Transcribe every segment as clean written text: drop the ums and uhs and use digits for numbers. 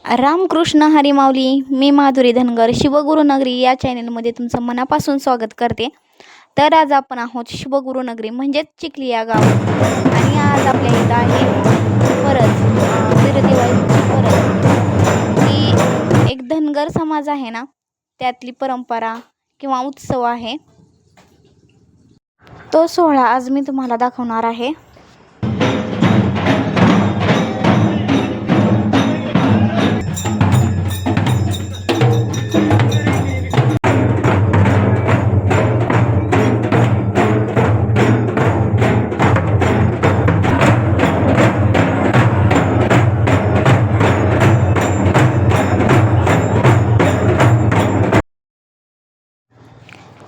रामकृष्ण हरी माऊली. मी माधुरी धनगर शिवगुरुनगरी या चॅनलमध्ये तुमचं मनापासून स्वागत करते. तर आज आपण आहोत शिवगुरुनगरी म्हणजेच चिखली या गावात. आणि आज आपल्या इथं आहे परत वीरदिवाळीची परत ही एक धनगर समाज आहे ना, त्यातली परंपरा किंवा उत्सव आहे. तो सोहळा आज मी तुम्हाला दाखवणार आहे.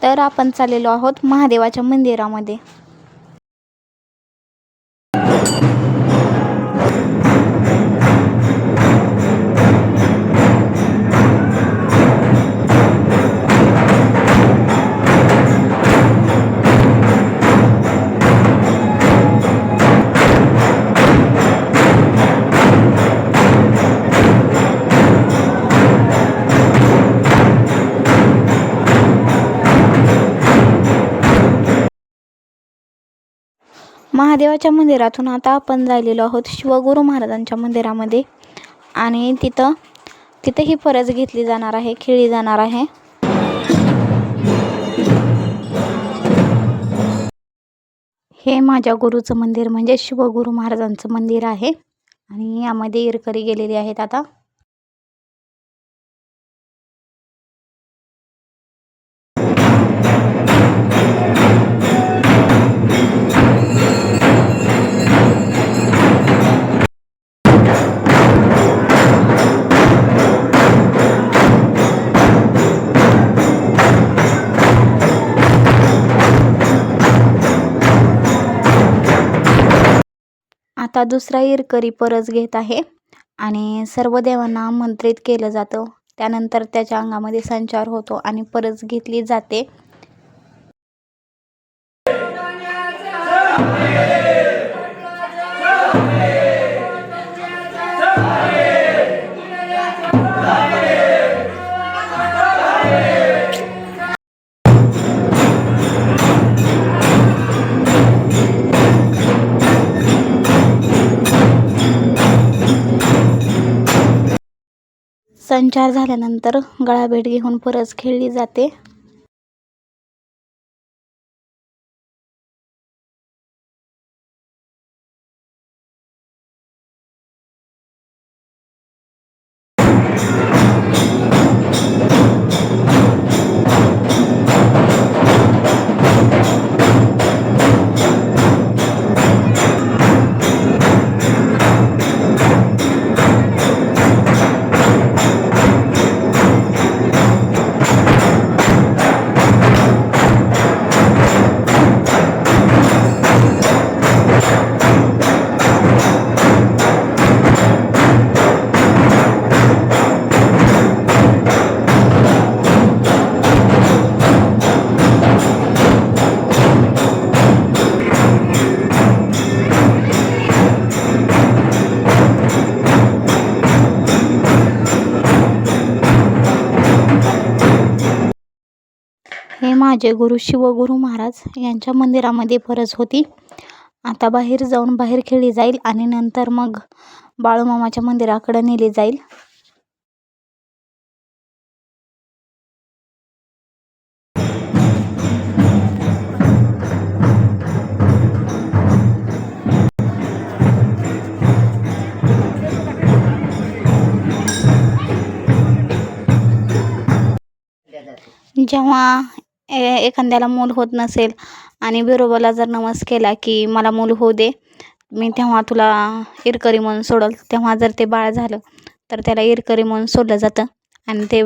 तर आपण चाललेलो आहोत महादेवाच्या मंदिरामध्ये. महादेवाच्या मंदिरातून आता आपण जायलेलो आहोत शिवगुरु महाराजांच्या मंदिरामध्ये. आणि तिथं ही फरज घेतली जाणार आहे, खेळली जाणार आहे. हे माझ्या गुरुचं मंदिर म्हणजे शिवगुरु महाराजांचं मंदिर आहे. आणि यामध्ये इरकरी गेलेली आहेत. आता आता दुसरा इरकरी परस घेत आहे. आणि सर्व देवांना आमंत्रित केलं जातं. त्यानंतर त्याच्या अंगामध्ये संचार होतो आणि परस घेतली जाते. संचार झाल्यानंतर गळाभेट घेऊन परस खेळली जाते. हे माझे गुरु शिवगुरु महाराज यांच्या मंदिरामध्ये फरज होती. आता बाहेर खेळली जाईल आणि नंतर मग बाळूमामाच्या मंदिराकडे नेली जाईल. जेव्हा एखाद्याला मूल होत नसेल आणि बिरोबाला जर नमस केला की मला मूल होऊ दे, मी तेव्हा तुला इरकरी म्हणून सोडल, तेव्हा जर ते बाळ झालं तर त्याला इरकरी म्हणून सोडलं जातं. आणि ते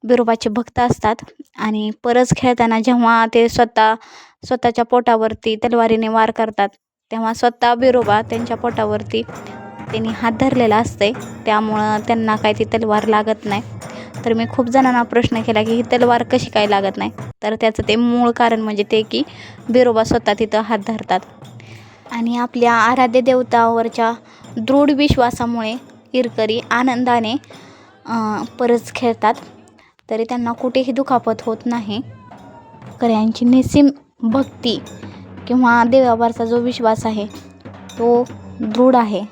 बिरोबाचे भक्त असतात. आणि परस खेळताना जेव्हा ते स्वतःच्या पोटावरती तलवारीने वार करतात, तेव्हा स्वतः बिरोबा त्यांच्या पोटावरती त्यांनी हात धरलेला असते. त्यामुळं त्यांना काही ती तलवार लागत नाही. तर मी खूप जणांना प्रश्न केला की ही तलवार कशी काय लागत नाही, तर त्याचं ते मूळ कारण म्हणजे ते की बिरोबा स्वतः तिथं हात धरतात. आणि आपल्या आराध्य देवतावरच्या दृढ विश्वासामुळे इरकरी आनंदाने परस खेळतात, तरी त्यांना कुठेही दुखापत होत नाही. इरकऱ्यांची निस्सीम भक्ती किंवा देवावरचा जो विश्वास आहे तो दृढ आहे.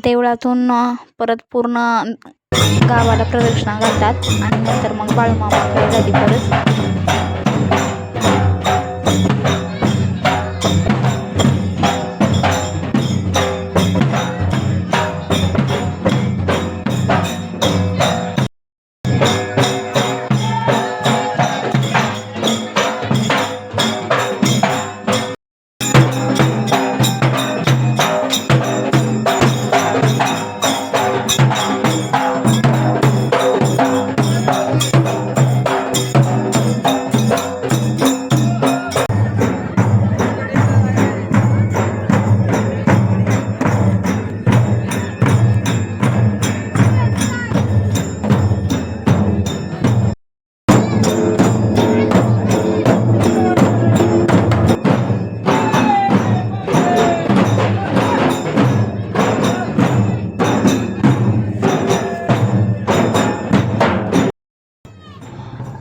देवळातून परत पूर्ण गावाला प्रदक्षिणा घालतात आणि नंतर मग बाळूमामाकडे जाती परत.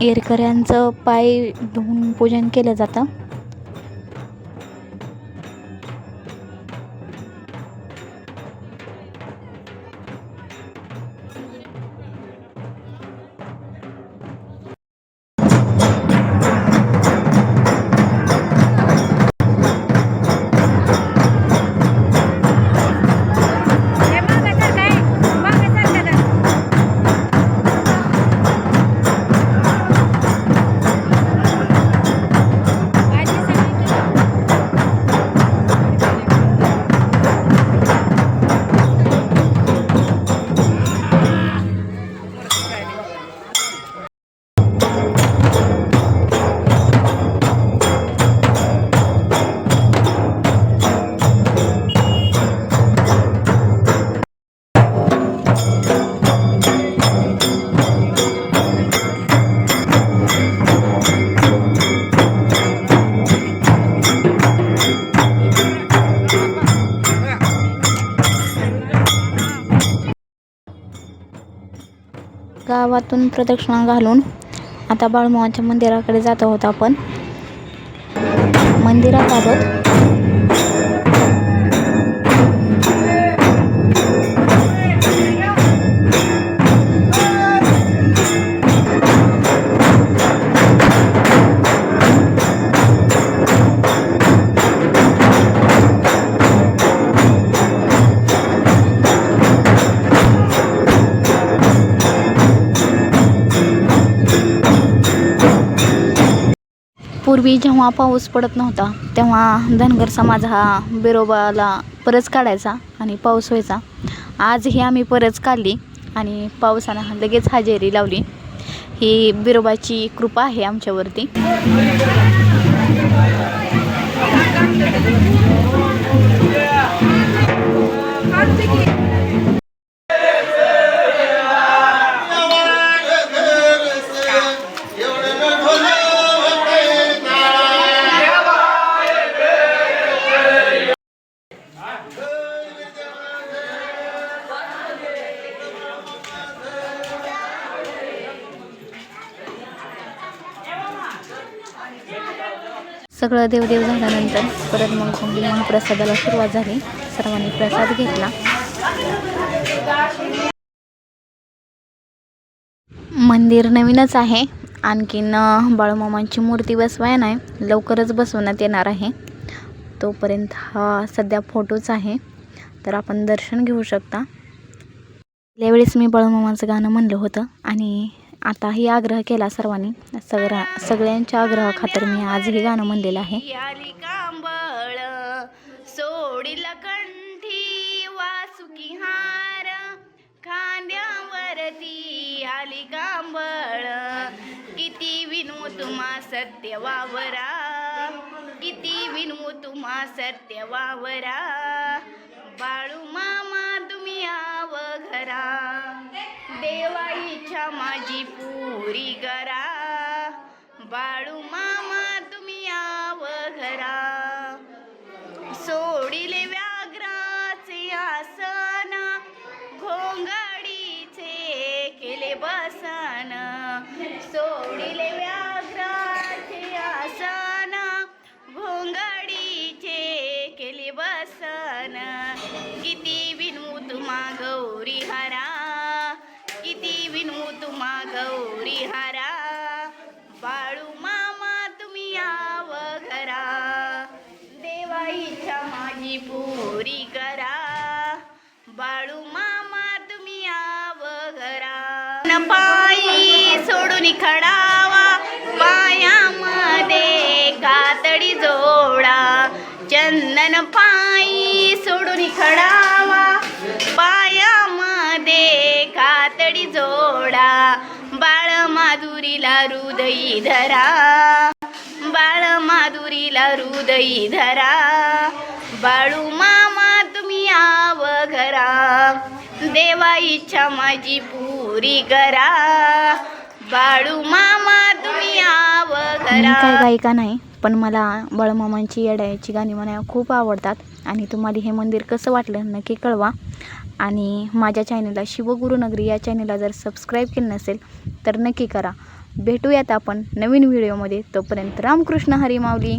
एरकऱ्यांचं पाय धुवून पूजन केलं जातं. गावातून प्रदक्षिणा घालून आता बाळूमामाच्या मंदिराकडे जात आहोत. आपण मंदिरात आहोत. पूर्वी जेव्हा पाऊस पडत नव्हता तेव्हा धनगर समाज हा बिरोबाला परस काढायचा आणि पाऊस व्हायचा. आजही आम्ही परत काढली आणि पावसानं लगेच हजेरी लावली. ही बिरोबाची कृपा आहे आमच्यावरती. सगळं देवदेव झाल्यानंतर परत मग महाप्रसादाला सुरुवात झाली. सर्वांनी प्रसाद घेतला. मंदिर नवीनच आहे. आणखीन बाळूमामांची मूर्ती बसवाय नाही, लवकरच बसवण्यात येणार आहे. तोपर्यंत हा सध्या फोटोच आहे, तर आपण दर्शन घेऊ शकता. यावेळेस मी बाळूमामांचं गाणं म्हणलं होतं आणि आताही आग्रह केला सर्वांनी. सगळ्यांच्या आग्रहाखातर मी आज हे गाणं म्हणलेलं आहे. आली कांबळ सोडीला कंठी वासुकी हार खांद्यावरती आली कांबळ किती विनू तुम्हा सत्य वावरा किती विनू तुम्हा सत्य वावरा बाळू मामा तुम्ही आव घरा देवाईच्या माझी पुरी करा बाळू मामा तुम्ही आव घरा सोडिले व्याघ्राचे आसन घोंगडीचे केले बसन सोडिले व्याघ्राचे आसन घोंगडीचे केले बसन किती विनू तुम्हा गौरी हरा किती विनू तुम्हा गौरी हरा बाळू मामा तुम्ही आव घरा देवाईच्या माझी पुरी करा बाळू मामा तुम्ही आव घरा पायी सोडून खडावा पायामध्ये कातडी जोडा चंदन पायी सोडून खडावा पायामध्ये कातडी जोडा बाळ माधुरीला हृदयी धरा बाळ माधुरीला हृदयी धरा बाळू मामा तुम्ही आव घरा देवा इच्छा माझी पुरी करा बाळू मामा तुम्ही आव घरा. काही गायिका नाही, पण मला बाळूमामांची येड्याची गाणी म्हणायला खूप आवडतात. आणि तुम्हाला हे मंदिर कसं वाटलं नक्की कळवा. आणि माझ्या चॅनलला शिवगुरुनगरी या चॅनलला जर सबस्क्राईब केलं नसेल तर नक्की करा. भेटूयात आपण नवीन व्हिडिओमध्ये. तोपर्यंत रामकृष्ण हरी माऊली.